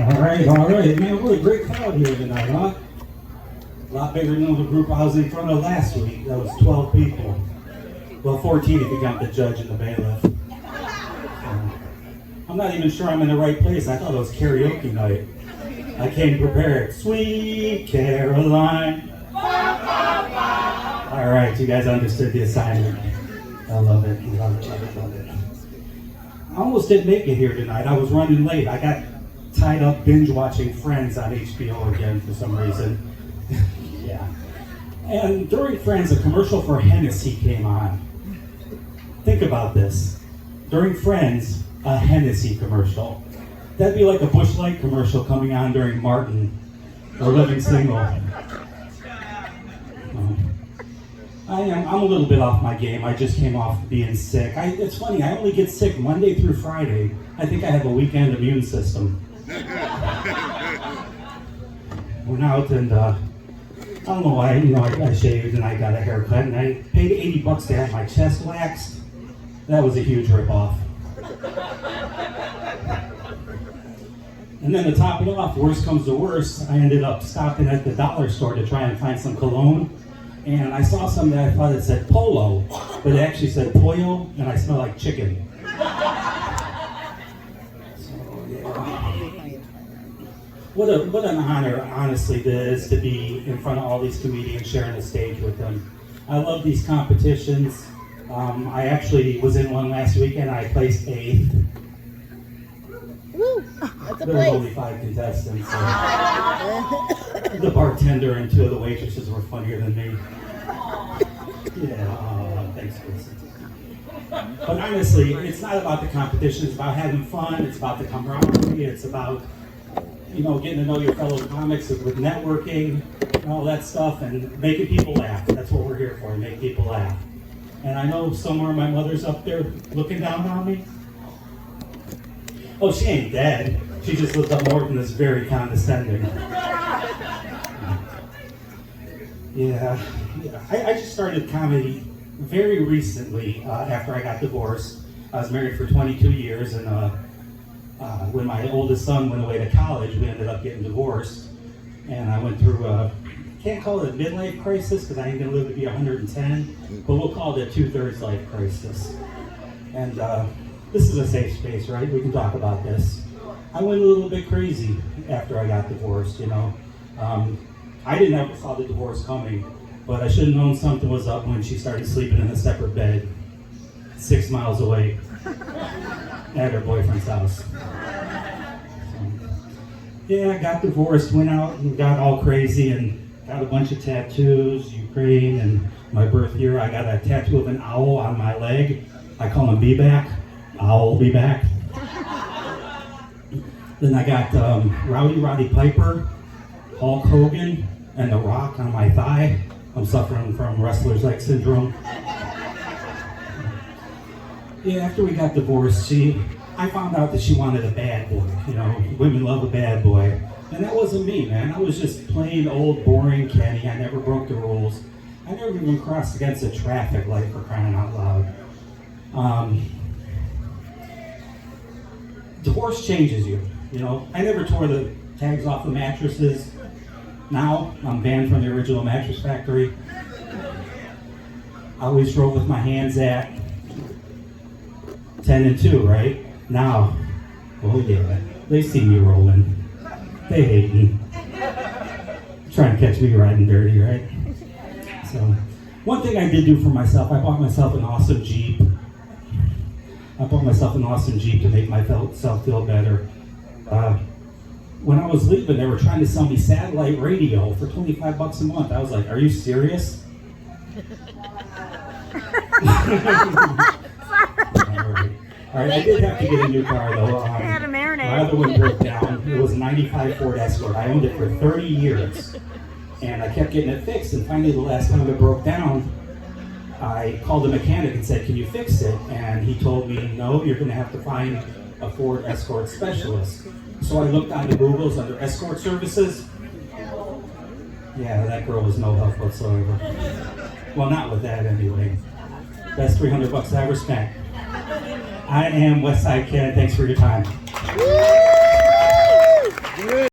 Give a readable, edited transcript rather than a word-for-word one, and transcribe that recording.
All right. Man, what a great crowd here tonight, huh? A lot bigger than the group I was in front of last week. That was 12 people. Well, 14 if you count the judge and the bailiff. I'm not even sure I'm in the right place. I thought it was karaoke night. I came prepared. Sweet Caroline. All right, you guys understood the assignment. I love it. Love it. I almost didn't make it here tonight. I was running late. I got tied up binge watching Friends on HBO again for some reason. Yeah. And during Friends, a commercial for Hennessy came on. Think about this. During Friends, a Hennessy commercial. That'd be like a Busch Light commercial coming on during Martin or Living Single. I'm a little bit off my game. I just came off being sick. It's funny, I only get sick Monday through Friday. I think I have a weekend immune system. Went out and I don't know why, I shaved and I got a haircut and I paid $80 to have my chest waxed. That was a huge ripoff. And then to top it off, worst comes to worst, I ended up stopping at the dollar store to try and find some cologne. And I saw something that I thought it said Polo, but it actually said Pollo, and I smell like chicken. So, yeah. What an honor, honestly, it is to be in front of all these comedians sharing the stage with them. I love these competitions. I actually was in one last weekend. I placed 8th. Woo! That's a There were only 5 contestants. So the bartender and 2 of the waitresses were funnier than me. Yeah, thanks for listening. But honestly, it's not about the competition. It's about having fun. It's about the camaraderie. It's about, getting to know your fellow comics with networking and all that stuff and making people laugh. That's what we're here for, make people laugh. And I know somewhere my mother's up there looking down on me. Oh, she ain't dead. She just looked up north and is very condescending. Yeah. I just started comedy very recently after I got divorced. I was married for 22 years, and when my oldest son went away to college, we ended up getting divorced. And I went through can't call it a midlife crisis because I ain't going to live to be 110, but we'll call it a 2/3 life crisis. And this is a safe space, right? We can talk about this. I went a little bit crazy after I got divorced, I didn't ever saw the divorce coming, but I should have known something was up when she started sleeping in a separate bed 6 miles away at her boyfriend's house. Yeah, I got divorced, went out and got all crazy and got a bunch of tattoos, Ukraine, and my birth year. I got a tattoo of an owl on my leg. I call him Be-Back. Owl be back. Then I got Roddy Piper, Hulk Hogan, and The Rock on my thigh. I'm suffering from wrestler's leg syndrome. Yeah, after we got divorced, I found out that she wanted a bad boy. Women love a bad boy. And that wasn't me, man. I was just plain old, boring Kenny. I never broke the rules. I never even crossed against a traffic light, for crying out loud. Divorce changes you, I never tore the tags off the mattresses. Now, I'm banned from the original Mattress Factory. I always drove with my hands at 10 and 2, right? Now, oh yeah, they see me rolling. They hate me. Trying to catch me riding dirty, right? So, one thing I did do for myself, I bought myself an awesome Jeep. To make myself feel better. When I was leaving, they were trying to sell me satellite radio for $25 a month. I was like, are you serious? All right, I did have to get a new car though. My other one broke down. It was a 95 Ford Escort. I owned it for 30 years. And I kept getting it fixed. And finally, the last time it broke down, I called the mechanic and said, can you fix it? And he told me, no, you're going to have to find a Ford Escort specialist. So I looked on the Googles under escort services. Yeah, that girl was no help whatsoever. Well, not with that anyway. Best $300 I ever spent. I am Westside Ken. Thanks for your time.